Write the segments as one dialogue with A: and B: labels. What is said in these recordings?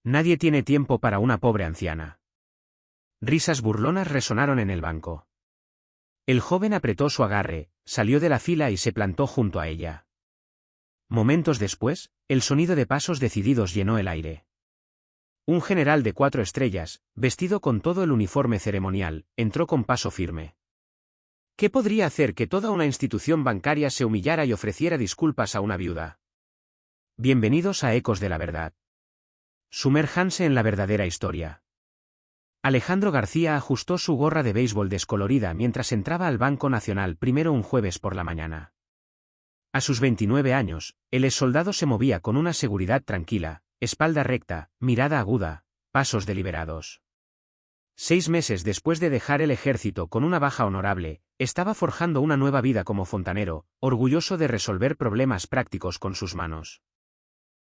A: Nadie tiene tiempo para una pobre anciana. Risas burlonas resonaron en el banco. El joven apretó su agarre, salió de la fila y se plantó junto a ella. Momentos después, el sonido de pasos decididos llenó el aire. Un general de 4 estrellas, vestido con todo el uniforme ceremonial, entró con paso firme. ¿Qué podría hacer que toda una institución bancaria se humillara y ofreciera disculpas a una viuda? Bienvenidos a Ecos de la Verdad. Sumérjanse en la verdadera historia. Alejandro García ajustó su gorra de béisbol descolorida mientras entraba al Banco Nacional primero un jueves por la mañana. A sus 29 años, el exsoldado se movía con una seguridad tranquila, espalda recta, mirada aguda, pasos deliberados. 6 meses después de dejar el ejército con una baja honorable, estaba forjando una nueva vida como fontanero, orgulloso de resolver problemas prácticos con sus manos.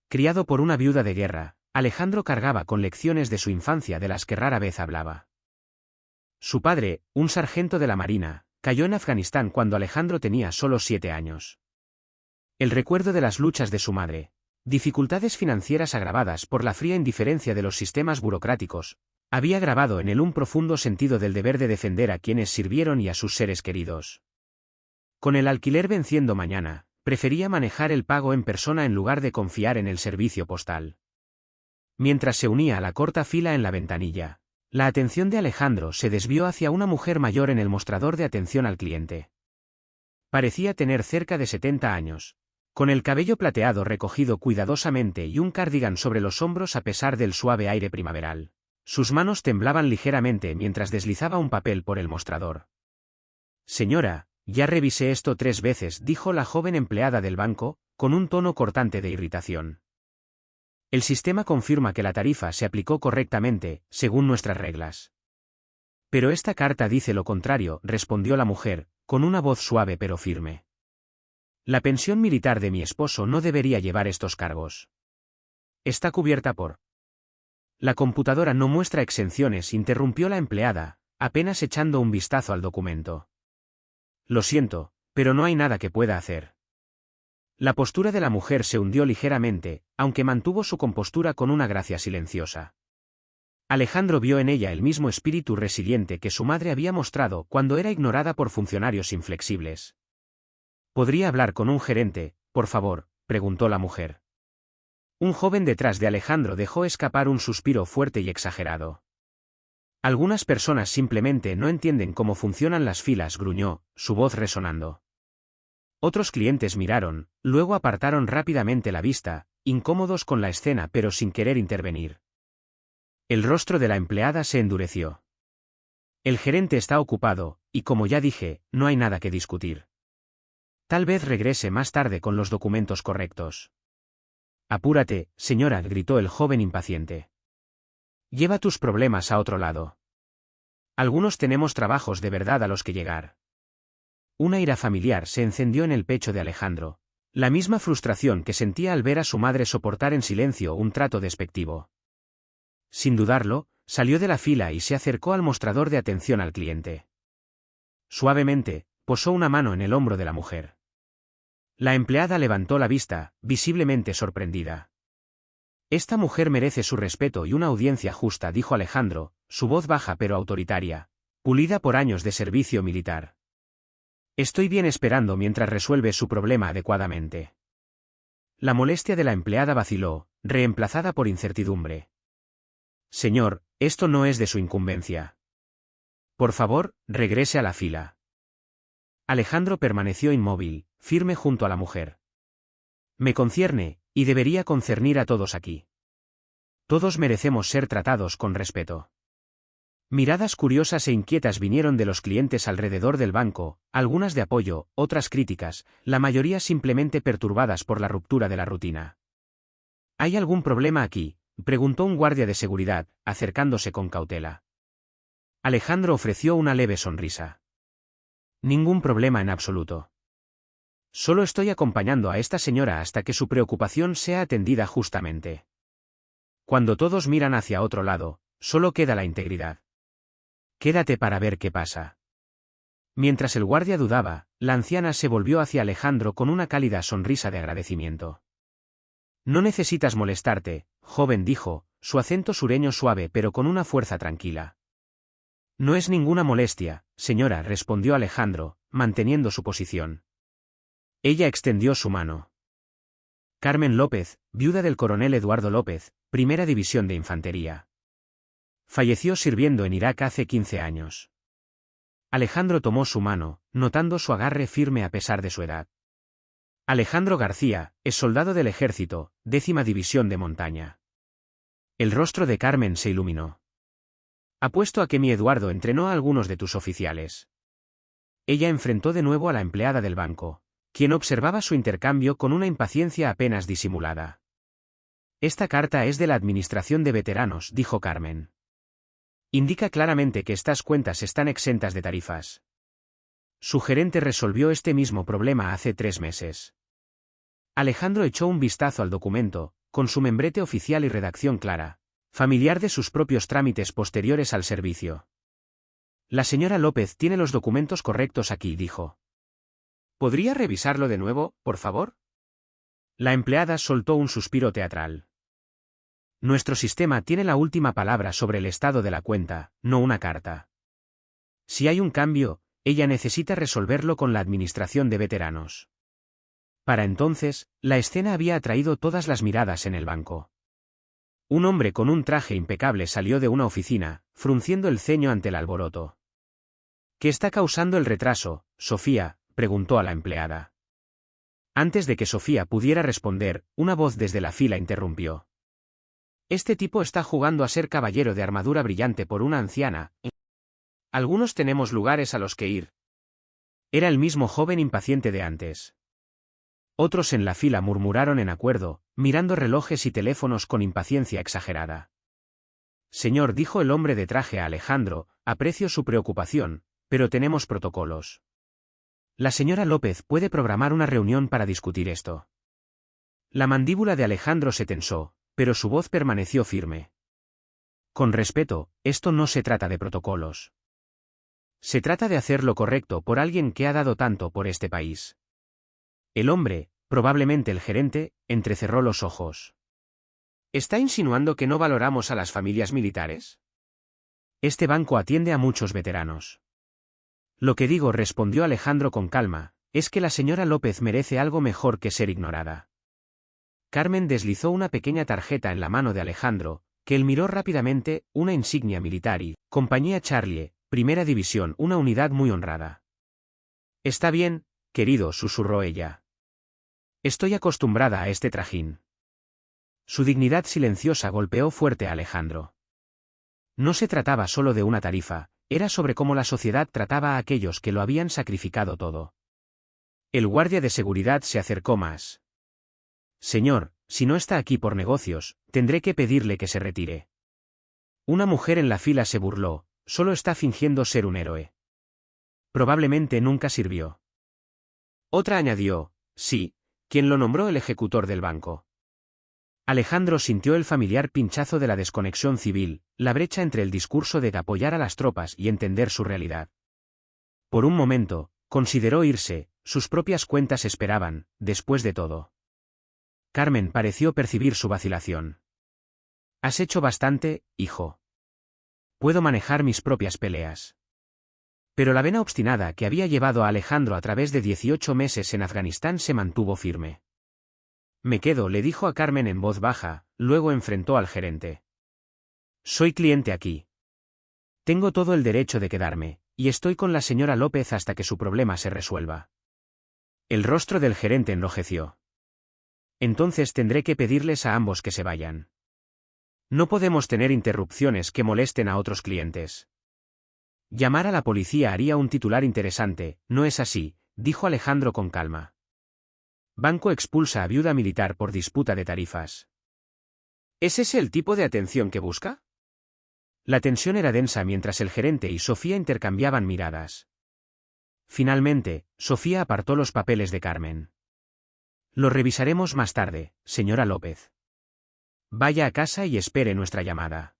A: Criado por una viuda de guerra, Alejandro cargaba con lecciones de su infancia de las que rara vez hablaba. Su padre, un sargento de la Marina, cayó en Afganistán cuando Alejandro tenía solo 7 años. El recuerdo de las luchas de su madre, dificultades financieras agravadas por la fría indiferencia de los sistemas burocráticos, había grabado en él un profundo sentido del deber de defender a quienes sirvieron y a sus seres queridos. Con el alquiler venciendo mañana, prefería manejar el pago en persona en lugar de confiar en el servicio postal. Mientras se unía a la corta fila en la ventanilla, la atención de Alejandro se desvió hacia una mujer mayor en el mostrador de atención al cliente. Parecía tener cerca de 70 años, con el cabello plateado recogido cuidadosamente y un cardigan sobre los hombros a pesar del suave aire primaveral. Sus manos temblaban ligeramente mientras deslizaba un papel por el mostrador. Señora, ya revisé esto 3 veces, dijo la joven empleada del banco, con un tono cortante de irritación. El sistema confirma que la tarifa se aplicó correctamente, según nuestras reglas. Pero esta carta dice lo contrario, respondió la mujer, con una voz suave pero firme. La pensión militar de mi esposo no debería llevar estos cargos. Está cubierta por... La computadora no muestra exenciones, interrumpió la empleada, apenas echando un vistazo al documento. Lo siento, pero no hay nada que pueda hacer. La postura de la mujer se hundió ligeramente, aunque mantuvo su compostura con una gracia silenciosa. Alejandro vio en ella el mismo espíritu resiliente que su madre había mostrado cuando era ignorada por funcionarios inflexibles. ¿Podría hablar con un gerente, por favor?, preguntó la mujer. Un joven detrás de Alejandro dejó escapar un suspiro fuerte y exagerado. Algunas personas simplemente no entienden cómo funcionan las filas, gruñó, su voz resonando. Otros clientes miraron, luego apartaron rápidamente la vista, incómodos con la escena pero sin querer intervenir. El rostro de la empleada se endureció. El gerente está ocupado, y como ya dije, no hay nada que discutir. Tal vez regrese más tarde con los documentos correctos. Apúrate, señora, gritó el joven impaciente. Lleva tus problemas a otro lado. Algunos tenemos trabajos de verdad a los que llegar. Una ira familiar se encendió en el pecho de Alejandro, la misma frustración que sentía al ver a su madre soportar en silencio un trato despectivo. Sin dudarlo, salió de la fila y se acercó al mostrador de atención al cliente. Suavemente, posó una mano en el hombro de la mujer. La empleada levantó la vista, visiblemente sorprendida. Esta mujer merece su respeto y una audiencia justa, dijo Alejandro, su voz baja pero autoritaria, pulida por años de servicio militar. Estoy bien esperando mientras resuelve su problema adecuadamente. La molestia de la empleada vaciló, reemplazada por incertidumbre. Señor, esto no es de su incumbencia. Por favor, regrese a la fila. Alejandro permaneció inmóvil, firme junto a la mujer. Me concierne, y debería concernir a todos aquí. Todos merecemos ser tratados con respeto. Miradas curiosas e inquietas vinieron de los clientes alrededor del banco, algunas de apoyo, otras críticas, la mayoría simplemente perturbadas por la ruptura de la rutina. ¿Hay algún problema aquí?, preguntó un guardia de seguridad, acercándose con cautela. Alejandro ofreció una leve sonrisa. Ningún problema en absoluto. Solo estoy acompañando a esta señora hasta que su preocupación sea atendida justamente. Cuando todos miran hacia otro lado, solo queda la integridad. Quédate para ver qué pasa. Mientras el guardia dudaba, la anciana se volvió hacia Alejandro con una cálida sonrisa de agradecimiento. No necesitas molestarte, joven, dijo, su acento sureño suave pero con una fuerza tranquila. No es ninguna molestia, señora, respondió Alejandro, manteniendo su posición. Ella extendió su mano. Carmen López, viuda del coronel Eduardo López, Primera División de Infantería. Falleció sirviendo en Irak hace 15 años. Alejandro tomó su mano, notando su agarre firme a pesar de su edad. Alejandro García, es soldado del ejército, 10ª División de Montaña. El rostro de Carmen se iluminó. Apuesto a que mi Eduardo entrenó a algunos de tus oficiales. Ella enfrentó de nuevo a la empleada del banco, quien observaba su intercambio con una impaciencia apenas disimulada. Esta carta es de la Administración de Veteranos, dijo Carmen. Indica claramente que estas cuentas están exentas de tarifas. Su gerente resolvió este mismo problema hace 3 meses. Alejandro echó un vistazo al documento, con su membrete oficial y redacción clara, familiar de sus propios trámites posteriores al servicio. La señora López tiene los documentos correctos aquí, dijo. ¿Podría revisarlo de nuevo, por favor? La empleada soltó un suspiro teatral. Nuestro sistema tiene la última palabra sobre el estado de la cuenta, no una carta. Si hay un cambio, ella necesita resolverlo con la Administración de Veteranos. Para entonces, la escena había atraído todas las miradas en el banco. Un hombre con un traje impecable salió de una oficina, frunciendo el ceño ante el alboroto. ¿Qué está causando el retraso, Sofía?, preguntó a la empleada. Antes de que Sofía pudiera responder, una voz desde la fila interrumpió. Este tipo está jugando a ser caballero de armadura brillante por una anciana. Algunos tenemos lugares a los que ir. Era el mismo joven impaciente de antes. Otros en la fila murmuraron en acuerdo, mirando relojes y teléfonos con impaciencia exagerada. Señor, dijo el hombre de traje a Alejandro, aprecio su preocupación, pero tenemos protocolos. La señora López puede programar una reunión para discutir esto. La mandíbula de Alejandro se tensó, pero su voz permaneció firme. Con respeto, esto no se trata de protocolos. Se trata de hacer lo correcto por alguien que ha dado tanto por este país. El hombre, probablemente el gerente, entrecerró los ojos. ¿Está insinuando que no valoramos a las familias militares? Este banco atiende a muchos veteranos. Lo que digo, respondió Alejandro con calma, es que la señora López merece algo mejor que ser ignorada. Carmen deslizó una pequeña tarjeta en la mano de Alejandro, que él miró rápidamente, una insignia militar y, Compañía Charlie, Primera División, una unidad muy honrada. Está bien, querido, susurró ella. Estoy acostumbrada a este trajín. Su dignidad silenciosa golpeó fuerte a Alejandro. No se trataba solo de una tarifa, era sobre cómo la sociedad trataba a aquellos que lo habían sacrificado todo. El guardia de seguridad se acercó más. Señor, si no está aquí por negocios, tendré que pedirle que se retire. Una mujer en la fila se burló, solo está fingiendo ser un héroe. Probablemente nunca sirvió. Otra añadió, sí, quien lo nombró el ejecutor del banco. Alejandro sintió el familiar pinchazo de la desconexión civil, la brecha entre el discurso de apoyar a las tropas y entender su realidad. Por un momento, consideró irse, sus propias cuentas esperaban, después de todo. Carmen pareció percibir su vacilación. Has hecho bastante, hijo. Puedo manejar mis propias peleas. Pero la vena obstinada que había llevado a Alejandro a través de 18 meses en Afganistán se mantuvo firme. Me quedo, le dijo a Carmen en voz baja, luego enfrentó al gerente. Soy cliente aquí. Tengo todo el derecho de quedarme, y estoy con la señora López hasta que su problema se resuelva. El rostro del gerente enrojeció. Entonces tendré que pedirles a ambos que se vayan. No podemos tener interrupciones que molesten a otros clientes. Llamar a la policía haría un titular interesante, ¿no es así?, dijo Alejandro con calma. Banco expulsa a viuda militar por disputa de tarifas. ¿Es ese el tipo de atención que busca? La tensión era densa mientras el gerente y Sofía intercambiaban miradas. Finalmente, Sofía apartó los papeles de Carmen. Lo revisaremos más tarde, señora López. Vaya a casa y espere nuestra llamada.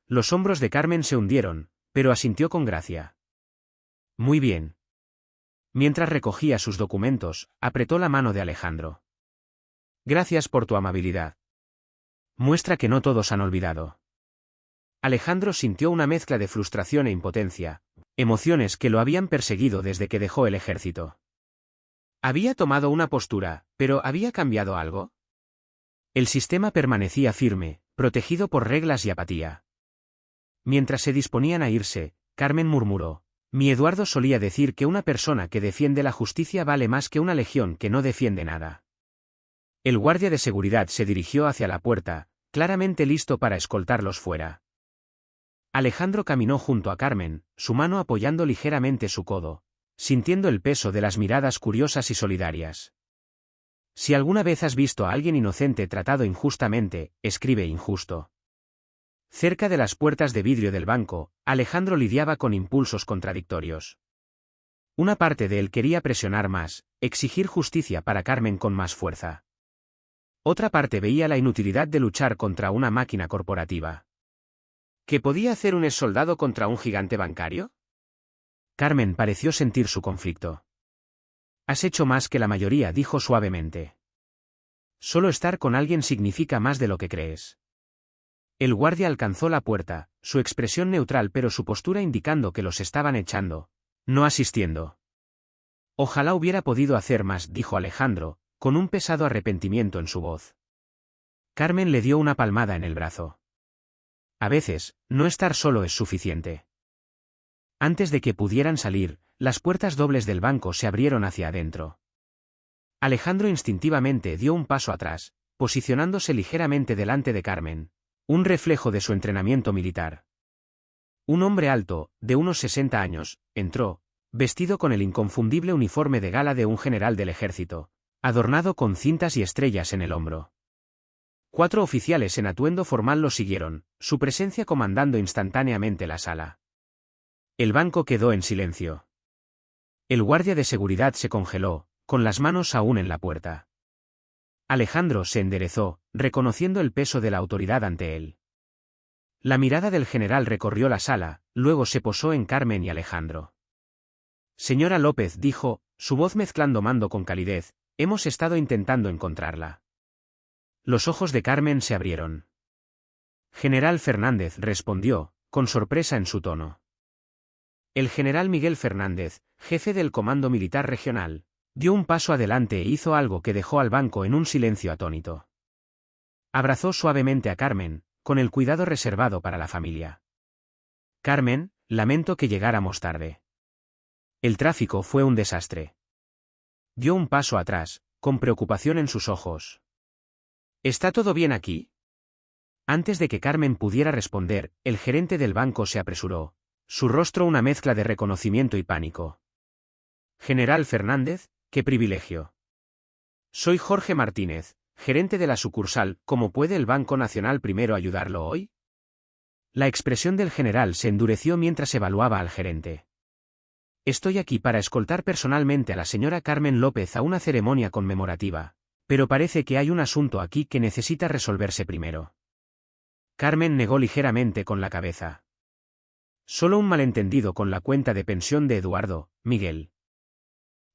A: Los hombros de Carmen se hundieron, pero asintió con gracia. Muy bien. Mientras recogía sus documentos, apretó la mano de Alejandro. Gracias por tu amabilidad. Muestra que no todos han olvidado. Alejandro sintió una mezcla de frustración e impotencia, emociones que lo habían perseguido desde que dejó el ejército. Había tomado una postura, pero ¿había cambiado algo? El sistema permanecía firme, protegido por reglas y apatía. Mientras se disponían a irse, Carmen murmuró: mi Eduardo solía decir que una persona que defiende la justicia vale más que una legión que no defiende nada. El guardia de seguridad se dirigió hacia la puerta, claramente listo para escoltarlos fuera. Alejandro caminó junto a Carmen, su mano apoyando ligeramente su codo, sintiendo el peso de las miradas curiosas y solidarias. Si alguna vez has visto a alguien inocente tratado injustamente, escribe injusto. Cerca de las puertas de vidrio del banco, Alejandro lidiaba con impulsos contradictorios. Una parte de él quería presionar más, exigir justicia para Carmen con más fuerza. Otra parte veía la inutilidad de luchar contra una máquina corporativa. ¿Qué podía hacer un exsoldado contra un gigante bancario? Carmen pareció sentir su conflicto. Has hecho más que la mayoría, dijo suavemente. Solo estar con alguien significa más de lo que crees. El guardia alcanzó la puerta, su expresión neutral pero su postura indicando que los estaban echando, no asistiendo. Ojalá hubiera podido hacer más, dijo Alejandro, con un pesado arrepentimiento en su voz. Carmen le dio una palmada en el brazo. A veces, no estar solo es suficiente. Antes de que pudieran salir, las puertas dobles del banco se abrieron hacia adentro. Alejandro instintivamente dio un paso atrás, posicionándose ligeramente delante de Carmen, un reflejo de su entrenamiento militar. Un hombre alto, de unos 60 años, entró, vestido con el inconfundible uniforme de gala de un general del ejército, adornado con cintas y estrellas en el hombro. 4 oficiales en atuendo formal lo siguieron, su presencia comandando instantáneamente la sala. El banco quedó en silencio. El guardia de seguridad se congeló, con las manos aún en la puerta. Alejandro se enderezó, reconociendo el peso de la autoridad ante él. La mirada del general recorrió la sala, luego se posó en Carmen y Alejandro. Señora López, dijo, su voz mezclando mando con calidez, hemos estado intentando encontrarla. Los ojos de Carmen se abrieron. General Fernández, respondió, con sorpresa en su tono. El general Miguel Fernández, jefe del Comando Militar Regional, dio un paso adelante e hizo algo que dejó al banco en un silencio atónito. Abrazó suavemente a Carmen, con el cuidado reservado para la familia. Carmen, lamento que llegáramos tarde. El tráfico fue un desastre. Dio un paso atrás, con preocupación en sus ojos. ¿Está todo bien aquí? Antes de que Carmen pudiera responder, el gerente del banco se apresuró, su rostro una mezcla de reconocimiento y pánico. General Fernández, qué privilegio. Soy Jorge Martínez, gerente de la sucursal. ¿Cómo puede el Banco Nacional primero ayudarlo hoy? La expresión del general se endureció mientras evaluaba al gerente. Estoy aquí para escoltar personalmente a la señora Carmen López a una ceremonia conmemorativa, pero parece que hay un asunto aquí que necesita resolverse primero. Carmen negó ligeramente con la cabeza. Solo un malentendido con la cuenta de pensión de Eduardo, Miguel.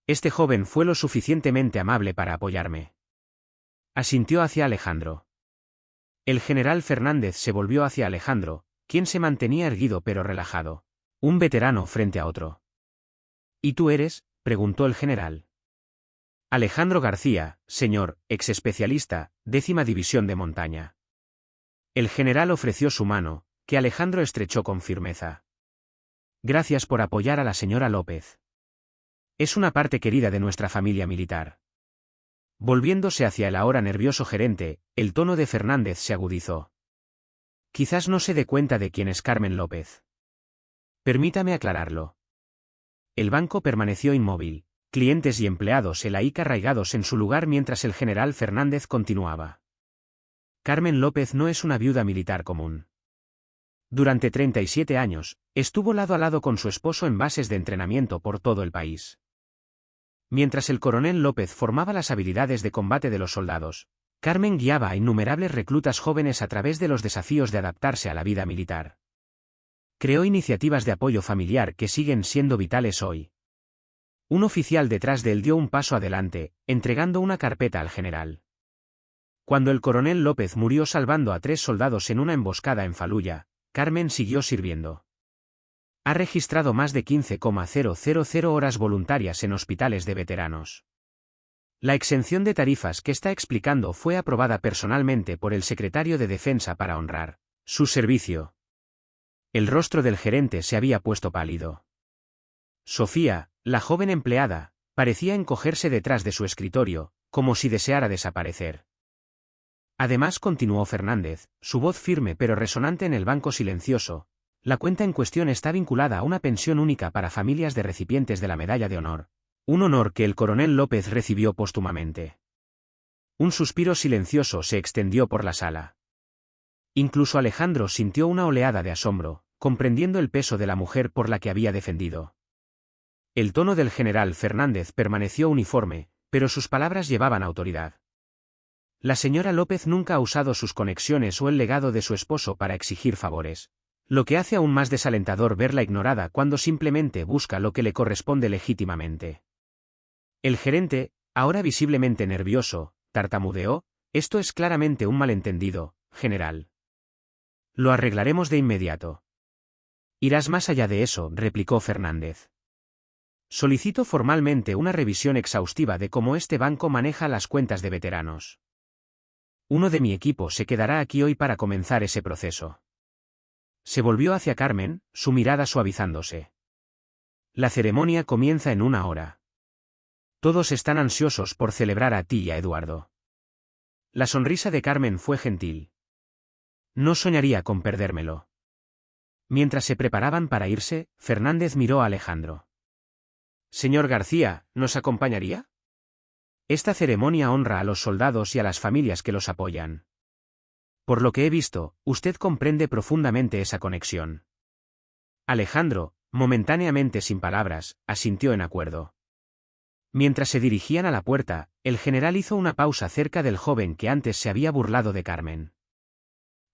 A: Este joven fue lo suficientemente amable para apoyarme. Asintió hacia Alejandro. El general Fernández se volvió hacia Alejandro, quien se mantenía erguido pero relajado, un veterano frente a otro. ¿Y tú eres?, preguntó el general. Alejandro García, señor, ex especialista, 10ª División de Montaña. El general ofreció su mano, que Alejandro estrechó con firmeza. Gracias por apoyar a la señora López. Es una parte querida de nuestra familia militar. Volviéndose hacia el ahora nervioso gerente, el tono de Fernández se agudizó. Quizás no se dé cuenta de quién es Carmen López. Permítame aclararlo. El banco permaneció inmóvil, clientes y empleados helaica arraigados en su lugar mientras el general Fernández continuaba. Carmen López no es una viuda militar común. Durante 37 años, estuvo lado a lado con su esposo en bases de entrenamiento por todo el país. Mientras el coronel López formaba las habilidades de combate de los soldados, Carmen guiaba a innumerables reclutas jóvenes a través de los desafíos de adaptarse a la vida militar. Creó iniciativas de apoyo familiar que siguen siendo vitales hoy. Un oficial detrás de él dio un paso adelante, entregando una carpeta al general. Cuando el coronel López murió salvando a 3 soldados en una emboscada en Faluya, Carmen siguió sirviendo. Ha registrado más de 15,000 horas voluntarias en hospitales de veteranos. La exención de tarifas que está explicando fue aprobada personalmente por el secretario de Defensa para honrar su servicio. El rostro del gerente se había puesto pálido. Sofía, la joven empleada, parecía encogerse detrás de su escritorio, como si deseara desaparecer. Además, continuó Fernández, su voz firme pero resonante en el banco silencioso, la cuenta en cuestión está vinculada a una pensión única para familias de recipientes de la Medalla de Honor, un honor que el coronel López recibió póstumamente. Un suspiro silencioso se extendió por la sala. Incluso Alejandro sintió una oleada de asombro, comprendiendo el peso de la mujer por la que había defendido. El tono del general Fernández permaneció uniforme, pero sus palabras llevaban autoridad. La señora López nunca ha usado sus conexiones o el legado de su esposo para exigir favores, lo que hace aún más desalentador verla ignorada cuando simplemente busca lo que le corresponde legítimamente. El gerente, ahora visiblemente nervioso, tartamudeó: esto es claramente un malentendido, general. Lo arreglaremos de inmediato. Irás más allá de eso, replicó Fernández. Solicito formalmente una revisión exhaustiva de cómo este banco maneja las cuentas de veteranos. Uno de mi equipo se quedará aquí hoy para comenzar ese proceso. Se volvió hacia Carmen, su mirada suavizándose. La ceremonia comienza en 1 hora. Todos están ansiosos por celebrar a ti y a Eduardo. La sonrisa de Carmen fue gentil. No soñaría con perdérmelo. Mientras se preparaban para irse, Fernández miró a Alejandro. Señor García, ¿nos acompañaría? Esta ceremonia honra a los soldados y a las familias que los apoyan. Por lo que he visto, usted comprende profundamente esa conexión. Alejandro, momentáneamente sin palabras, asintió en acuerdo. Mientras se dirigían a la puerta, el general hizo una pausa cerca del joven que antes se había burlado de Carmen.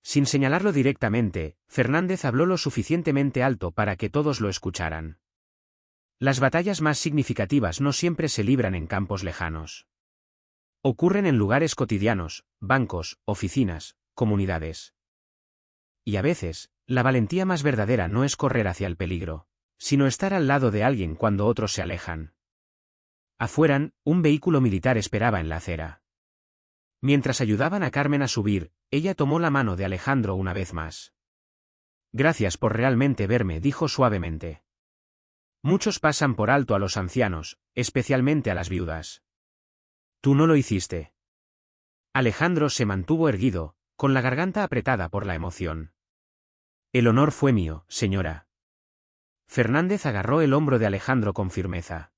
A: Sin señalarlo directamente, Fernández habló lo suficientemente alto para que todos lo escucharan. Las batallas más significativas no siempre se libran en campos lejanos. Ocurren en lugares cotidianos, bancos, oficinas, comunidades. Y a veces, la valentía más verdadera no es correr hacia el peligro, sino estar al lado de alguien cuando otros se alejan. Afuera, un vehículo militar esperaba en la acera. Mientras ayudaban a Carmen a subir, ella tomó la mano de Alejandro una vez más. Gracias por realmente verme, dijo suavemente. Muchos pasan por alto a los ancianos, especialmente a las viudas. Tú no lo hiciste. Alejandro se mantuvo erguido, con la garganta apretada por la emoción. El honor fue mío, señora. Fernández agarró el hombro de Alejandro con firmeza.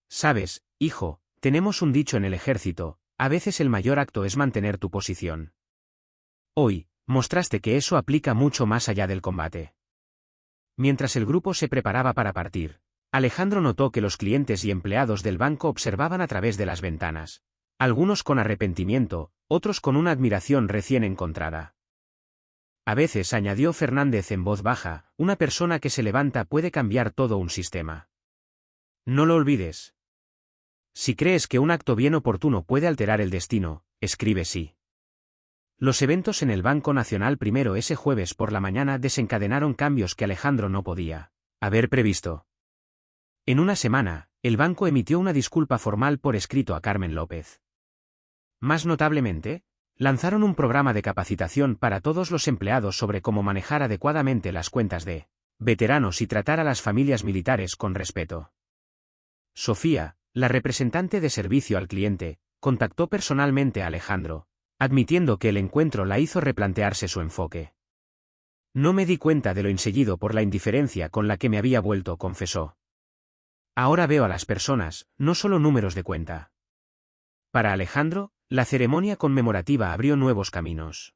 A: Sabes, hijo, tenemos un dicho en el ejército: a veces el mayor acto es mantener tu posición. Hoy, mostraste que eso aplica mucho más allá del combate. Mientras el grupo se preparaba para partir, Alejandro notó que los clientes y empleados del banco observaban a través de las ventanas, algunos con arrepentimiento, otros con una admiración recién encontrada. A veces, añadió Fernández en voz baja, una persona que se levanta puede cambiar todo un sistema. No lo olvides. Si crees que un acto bien oportuno puede alterar el destino, escribe sí. Los eventos en el Banco Nacional primero ese jueves por la mañana desencadenaron cambios que Alejandro no podía haber previsto. En una semana, el banco emitió una disculpa formal por escrito a Carmen López. Más notablemente, lanzaron un programa de capacitación para todos los empleados sobre cómo manejar adecuadamente las cuentas de veteranos y tratar a las familias militares con respeto. Sofía, la representante de servicio al cliente, contactó personalmente a Alejandro, admitiendo que el encuentro la hizo replantearse su enfoque. No me di cuenta de lo enseguido por la indiferencia con la que me había vuelto, confesó. Ahora veo a las personas, no solo números de cuenta. Para Alejandro, la ceremonia conmemorativa abrió nuevos caminos.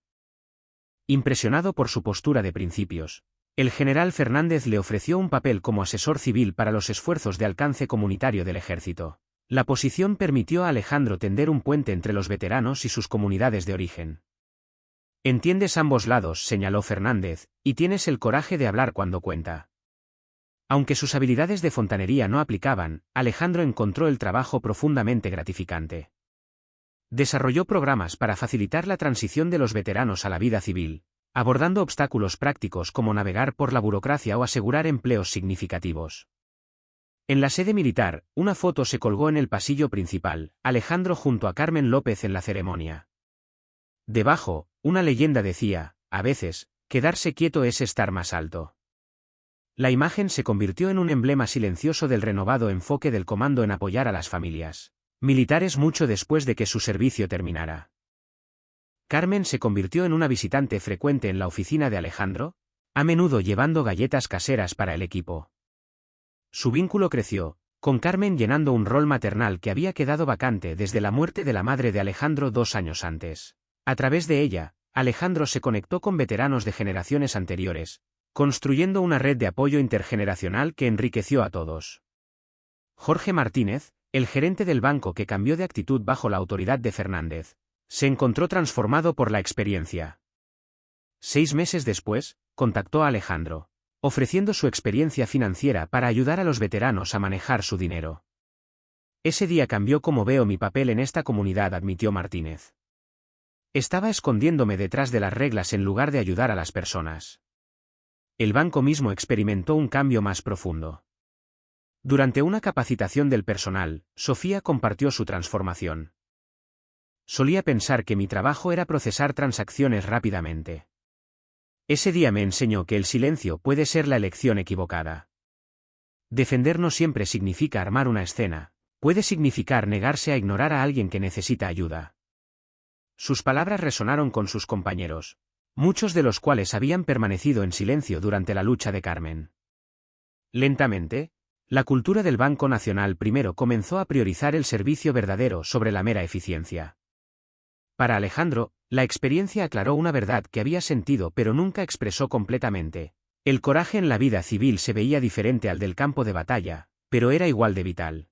A: Impresionado por su postura de principios, el general Fernández le ofreció un papel como asesor civil para los esfuerzos de alcance comunitario del ejército. La posición permitió a Alejandro tender un puente entre los veteranos y sus comunidades de origen. Entiendes ambos lados, señaló Fernández, y tienes el coraje de hablar cuando cuenta. Aunque sus habilidades de fontanería no aplicaban, Alejandro encontró el trabajo profundamente gratificante. Desarrolló programas para facilitar la transición de los veteranos a la vida civil, abordando obstáculos prácticos como navegar por la burocracia o asegurar empleos significativos. En la sede militar, una foto se colgó en el pasillo principal, Alejandro junto a Carmen López en la ceremonia. Debajo, una leyenda decía, a veces, quedarse quieto es estar más alto. La imagen se convirtió en un emblema silencioso del renovado enfoque del comando en apoyar a las familias militares mucho después de que su servicio terminara. Carmen se convirtió en una visitante frecuente en la oficina de Alejandro, a menudo llevando galletas caseras para el equipo. Su vínculo creció, con Carmen llenando un rol maternal que había quedado vacante desde la muerte de la madre de Alejandro 2 años antes. A través de ella, Alejandro se conectó con veteranos de generaciones anteriores, construyendo una red de apoyo intergeneracional que enriqueció a todos. Jorge Martínez, el gerente del banco que cambió de actitud bajo la autoridad de Fernández, se encontró transformado por la experiencia. 6 meses después, contactó a Alejandro, ofreciendo su experiencia financiera para ayudar a los veteranos a manejar su dinero. Ese día cambió cómo veo mi papel en esta comunidad, admitió Martínez. Estaba escondiéndome detrás de las reglas en lugar de ayudar a las personas. El banco mismo experimentó un cambio más profundo. Durante una capacitación del personal, Sofía compartió su transformación. Solía pensar que mi trabajo era procesar transacciones rápidamente. Ese día me enseñó que el silencio puede ser la elección equivocada. Defender no siempre significa armar una escena, puede significar negarse a ignorar a alguien que necesita ayuda. Sus palabras resonaron con sus compañeros, muchos de los cuales habían permanecido en silencio durante la lucha de Carmen. Lentamente, la cultura del Banco Nacional primero comenzó a priorizar el servicio verdadero sobre la mera eficiencia. Para Alejandro, la experiencia aclaró una verdad que había sentido pero nunca expresó completamente. El coraje en la vida civil se veía diferente al del campo de batalla, pero era igual de vital.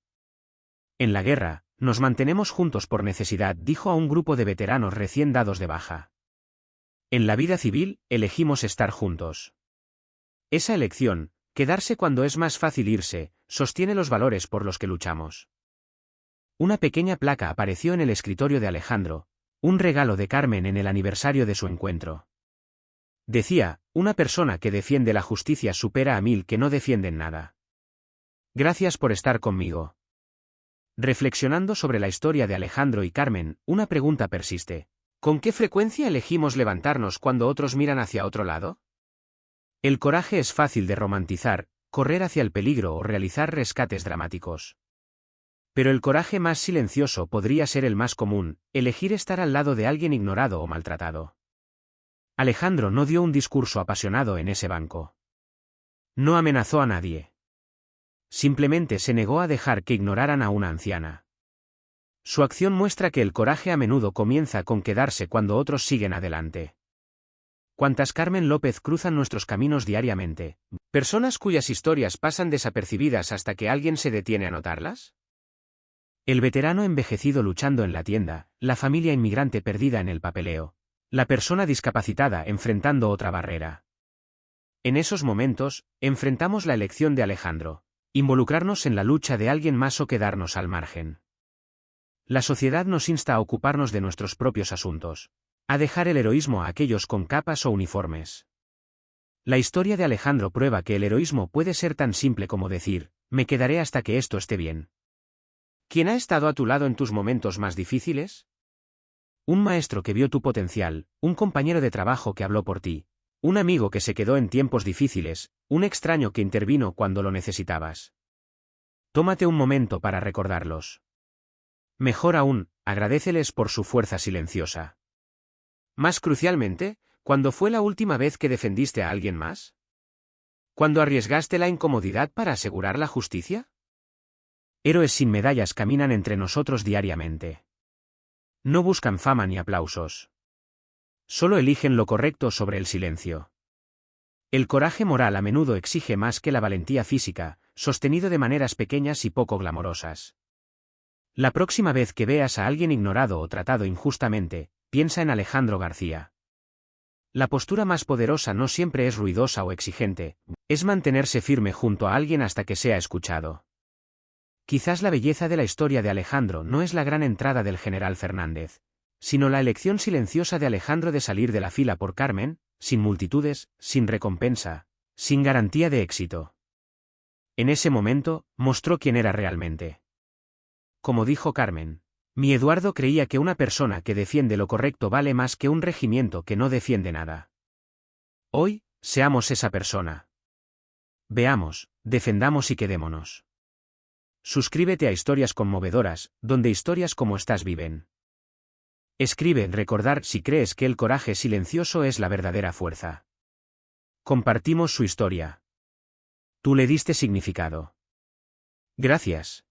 A: En la guerra, nos mantenemos juntos por necesidad, dijo a un grupo de veteranos recién dados de baja. En la vida civil, elegimos estar juntos. Esa elección, quedarse cuando es más fácil irse, sostiene los valores por los que luchamos. Una pequeña placa apareció en el escritorio de Alejandro, un regalo de Carmen en el aniversario de su encuentro. Decía, una persona que defiende la justicia supera a 1000 que no defienden nada. Gracias por estar conmigo. Reflexionando sobre la historia de Alejandro y Carmen, una pregunta persiste. ¿Con qué frecuencia elegimos levantarnos cuando otros miran hacia otro lado? El coraje es fácil de romantizar, correr hacia el peligro o realizar rescates dramáticos. Pero el coraje más silencioso podría ser el más común, elegir estar al lado de alguien ignorado o maltratado. Alejandro no dio un discurso apasionado en ese banco. No amenazó a nadie. Simplemente se negó a dejar que ignoraran a una anciana. Su acción muestra que el coraje a menudo comienza con quedarse cuando otros siguen adelante. ¿Cuántas Carmen López cruzan nuestros caminos diariamente? ¿Personas cuyas historias pasan desapercibidas hasta que alguien se detiene a notarlas? El veterano envejecido luchando en la tienda, la familia inmigrante perdida en el papeleo, la persona discapacitada enfrentando otra barrera. En esos momentos, enfrentamos la elección de Alejandro: involucrarnos en la lucha de alguien más o quedarnos al margen. La sociedad nos insta a ocuparnos de nuestros propios asuntos, a dejar el heroísmo a aquellos con capas o uniformes. La historia de Alejandro prueba que el heroísmo puede ser tan simple como decir, me quedaré hasta que esto esté bien. ¿Quién ha estado a tu lado en tus momentos más difíciles? Un maestro que vio tu potencial, un compañero de trabajo que habló por ti, un amigo que se quedó en tiempos difíciles, un extraño que intervino cuando lo necesitabas. Tómate un momento para recordarlos. Mejor aún, agradéceles por su fuerza silenciosa. Más crucialmente, ¿cuándo fue la última vez que defendiste a alguien más? ¿Cuándo arriesgaste la incomodidad para asegurar la justicia? Héroes sin medallas caminan entre nosotros diariamente. No buscan fama ni aplausos. Solo eligen lo correcto sobre el silencio. El coraje moral a menudo exige más que la valentía física, sostenido de maneras pequeñas y poco glamorosas. La próxima vez que veas a alguien ignorado o tratado injustamente, piensa en Alejandro García. La postura más poderosa no siempre es ruidosa o exigente, es mantenerse firme junto a alguien hasta que sea escuchado. Quizás la belleza de la historia de Alejandro no es la gran entrada del general Fernández, sino la elección silenciosa de Alejandro de salir de la fila por Carmen, sin multitudes, sin recompensa, sin garantía de éxito. En ese momento, mostró quién era realmente. Como dijo Carmen, mi Eduardo creía que una persona que defiende lo correcto vale más que un regimiento que no defiende nada. Hoy, seamos esa persona. Veamos, defendamos y quedémonos. Suscríbete a Historias Conmovedoras, donde historias como estas viven. Escribe recordar si crees que el coraje silencioso es la verdadera fuerza. Compartimos su historia. Tú le diste significado. Gracias.